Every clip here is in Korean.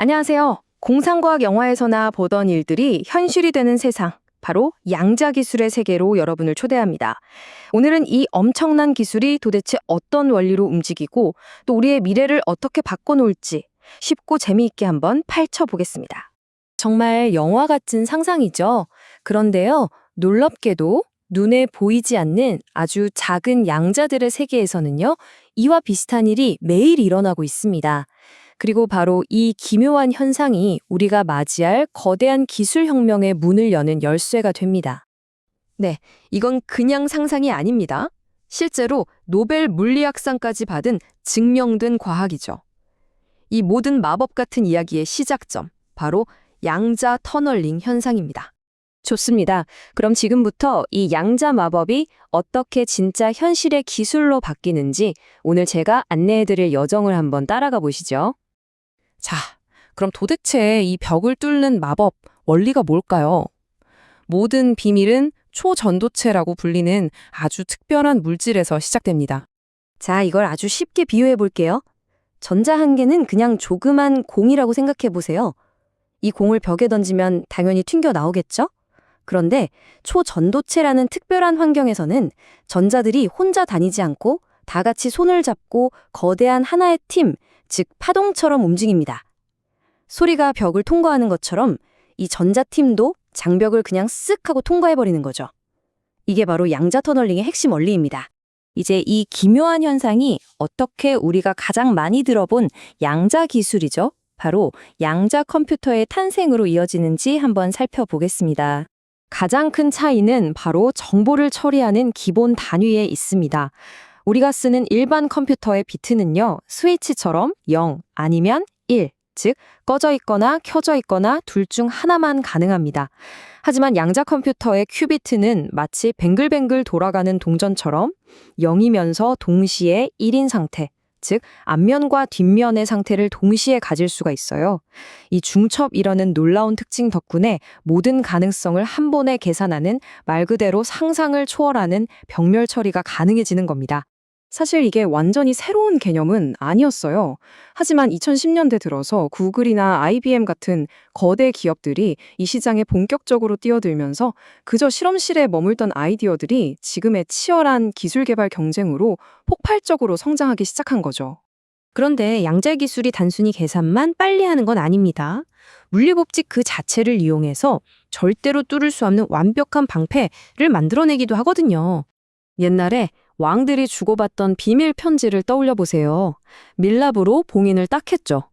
안녕하세요. 공상과학 영화에서나 보던 일들이 현실이 되는 세상, 바로 양자 기술의 세계로 여러분을 초대합니다. 오늘은 이 엄청난 기술이 도대체 어떤 원리로 움직이고 또 우리의 미래를 어떻게 바꿔놓을지 쉽고 재미있게 한번 파헤쳐보겠습니다. 정말 영화 같은 상상이죠. 그런데요, 놀랍게도 눈에 보이지 않는 아주 작은 양자들의 세계에서는요, 이와 비슷한 일이 매일 일어나고 있습니다. 그리고 바로 이 기묘한 현상이 우리가 맞이할 거대한 기술혁명의 문을 여는 열쇠가 됩니다. 네, 이건 그냥 상상이 아닙니다. 실제로 노벨 물리학상까지 받은 증명된 과학이죠. 이 모든 마법 같은 이야기의 시작점, 바로 양자 터널링 현상입니다. 좋습니다. 그럼 지금부터 이 양자 마법이 어떻게 진짜 현실의 기술로 바뀌는지 오늘 제가 안내해드릴 여정을 한번 따라가 보시죠. 자, 그럼 도대체 이 벽을 뚫는 마법, 원리가 뭘까요? 모든 비밀은 초전도체라고 불리는 아주 특별한 물질에서 시작됩니다. 자, 이걸 아주 쉽게 비유해 볼게요. 전자 한 개는 그냥 조그만 공이라고 생각해 보세요. 이 공을 벽에 던지면 당연히 튕겨 나오겠죠? 그런데 초전도체라는 특별한 환경에서는 전자들이 혼자 다니지 않고 다 같이 손을 잡고 거대한 하나의 팀, 즉 파동처럼 움직입니다. 소리가 벽을 통과하는 것처럼 이 전자팀도 장벽을 그냥 쓱 하고 통과해버리는 거죠. 이게 바로 양자 터널링의 핵심 원리입니다. 이제 이 기묘한 현상이 어떻게 우리가 가장 많이 들어본 양자 기술이죠? 바로 양자 컴퓨터의 탄생으로 이어지는지 한번 살펴보겠습니다. 가장 큰 차이는 바로 정보를 처리하는 기본 단위에 있습니다. 우리가 쓰는 일반 컴퓨터의 비트는요, 스위치처럼 0 아니면 1, 즉 꺼져 있거나 켜져 있거나 둘 중 하나만 가능합니다. 하지만 양자 컴퓨터의 큐비트는 마치 뱅글뱅글 돌아가는 동전처럼 0이면서 동시에 1인 상태, 즉 앞면과 뒷면의 상태를 동시에 가질 수가 있어요. 이 중첩이라는 놀라운 특징 덕분에 모든 가능성을 한 번에 계산하는 말 그대로 상상을 초월하는 병렬 처리가 가능해지는 겁니다. 사실 이게 완전히 새로운 개념은 아니었어요. 하지만 2010년대 들어서 구글이나 IBM 같은 거대 기업들이 이 시장에 본격적으로 뛰어들면서 그저 실험실에 머물던 아이디어들이 지금의 치열한 기술 개발 경쟁으로 폭발적으로 성장하기 시작한 거죠. 그런데 양자 기술이 단순히 계산만 빨리 하는 건 아닙니다. 물리법칙 그 자체를 이용해서 절대로 뚫을 수 없는 완벽한 방패를 만들어내기도 하거든요. 옛날에 왕들이 주고받던 비밀 편지를 떠올려 보세요. 밀랍으로 봉인을 딱 했죠.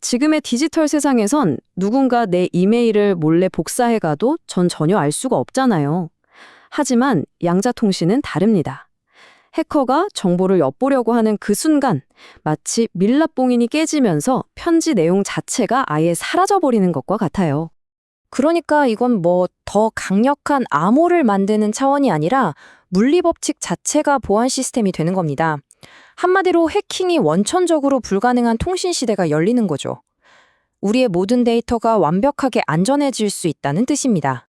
지금의 디지털 세상에선 누군가 내 이메일을 몰래 복사해 가도 전 전혀 알 수가 없잖아요. 하지만 양자통신은 다릅니다. 해커가 정보를 엿보려고 하는 그 순간 마치 밀랍 봉인이 깨지면서 편지 내용 자체가 아예 사라져버리는 것과 같아요. 그러니까 이건 뭐 더 강력한 암호를 만드는 차원이 아니라 물리법칙 자체가 보안 시스템이 되는 겁니다. 한마디로 해킹이 원천적으로 불가능한 통신 시대가 열리는 거죠. 우리의 모든 데이터가 완벽하게 안전해질 수 있다는 뜻입니다.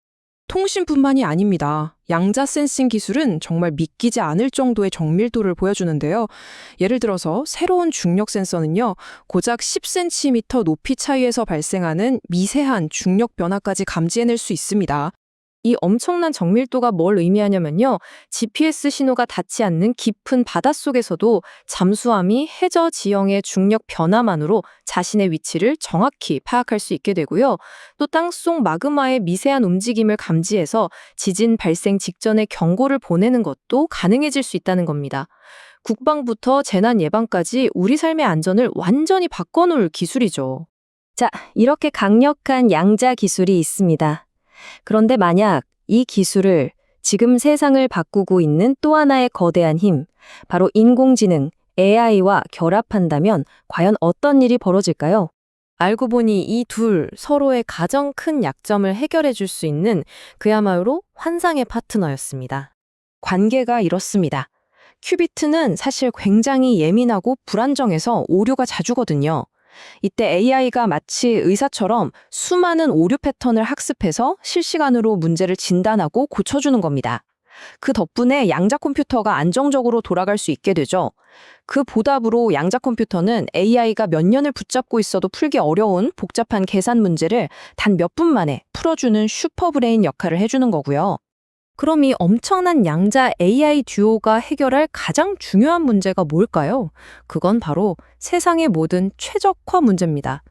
통신뿐만이 아닙니다. 양자 센싱 기술은 정말 믿기지 않을 정도의 정밀도를 보여주는데요. 예를 들어서 새로운 중력 센서는요, 고작 10cm 높이 차이에서 발생하는 미세한 중력 변화까지 감지해낼 수 있습니다. 이 엄청난 정밀도가 뭘 의미하냐면요. GPS 신호가 닿지 않는 깊은 바닷속에서도 잠수함이 해저 지형의 중력 변화만으로 자신의 위치를 정확히 파악할 수 있게 되고요. 또 땅속 마그마의 미세한 움직임을 감지해서 지진 발생 직전에 경고를 보내는 것도 가능해질 수 있다는 겁니다. 국방부터 재난 예방까지 우리 삶의 안전을 완전히 바꿔놓을 기술이죠. 자, 이렇게 강력한 양자 기술이 있습니다. 그런데 만약 이 기술을 지금 세상을 바꾸고 있는 또 하나의 거대한 힘, 바로 인공지능, AI와 결합한다면 과연 어떤 일이 벌어질까요? 알고 보니 이 둘 서로의 가장 큰 약점을 해결해 줄 수 있는 그야말로 환상의 파트너였습니다. 관계가 이렇습니다. 큐비트는 사실 굉장히 예민하고 불안정해서 오류가 자주거든요. 이때 AI가 마치 의사처럼 수많은 오류 패턴을 학습해서 실시간으로 문제를 진단하고 고쳐주는 겁니다. 그 덕분에 양자 컴퓨터가 안정적으로 돌아갈 수 있게 되죠. 그 보답으로 양자 컴퓨터는 AI가 몇 년을 붙잡고 있어도 풀기 어려운 복잡한 계산 문제를 단 몇 분 만에 풀어주는 슈퍼브레인 역할을 해주는 거고요. 그럼 이 엄청난 양자 AI 듀오가 해결할 가장 중요한 문제가 뭘까요? 그건 바로 세상의 모든 최적화 문제입니다.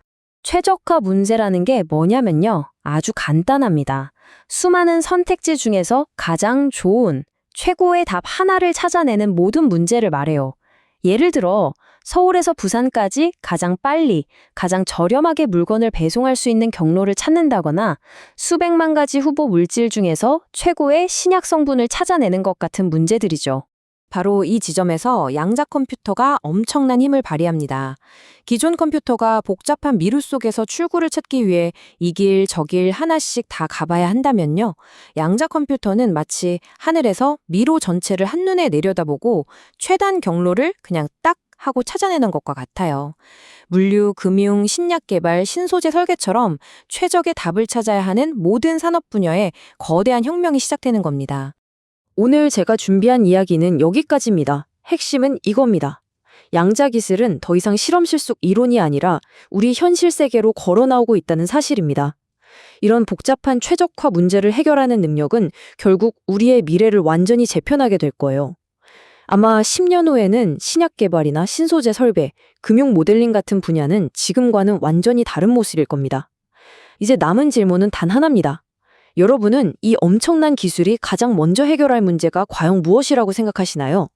최적화 문제라는 게 뭐냐면요. 아주 간단합니다. 수많은 선택지 중에서 가장 좋은, 최고의 답 하나를 찾아내는 모든 문제를 말해요. 예를 들어 서울에서 부산까지 가장 빨리, 가장 저렴하게 물건을 배송할 수 있는 경로를 찾는다거나 수백만 가지 후보 물질 중에서 최고의 신약 성분을 찾아내는 것 같은 문제들이죠. 바로 이 지점에서 양자 컴퓨터가 엄청난 힘을 발휘합니다. 기존 컴퓨터가 복잡한 미루 속에서 출구를 찾기 위해 이 길, 저 길 하나씩 다 가봐야 한다면요. 양자 컴퓨터는 마치 하늘에서 미로 전체를 한눈에 내려다보고 최단 경로를 그냥 딱 하고 찾아내는 것과 같아요. 물류, 금융, 신약 개발, 신소재 설계처럼 최적의 답을 찾아야 하는 모든 산업 분야에 거대한 혁명이 시작되는 겁니다. 오늘 제가 준비한 이야기는 여기까지입니다. 핵심은 이겁니다. 양자 기술은 더 이상 실험실 속 이론이 아니라 우리 현실 세계로 걸어 나오고 있다는 사실입니다. 이런 복잡한 최적화 문제를 해결하는 능력은 결국 우리의 미래를 완전히 재편하게 될 거예요. 아마 10년 후에는 신약 개발이나 신소재 설계, 금융 모델링 같은 분야는 지금과는 완전히 다른 모습일 겁니다. 이제 남은 질문은 단 하나입니다. 여러분은 이 엄청난 기술이 가장 먼저 해결할 문제가 과연 무엇이라고 생각하시나요?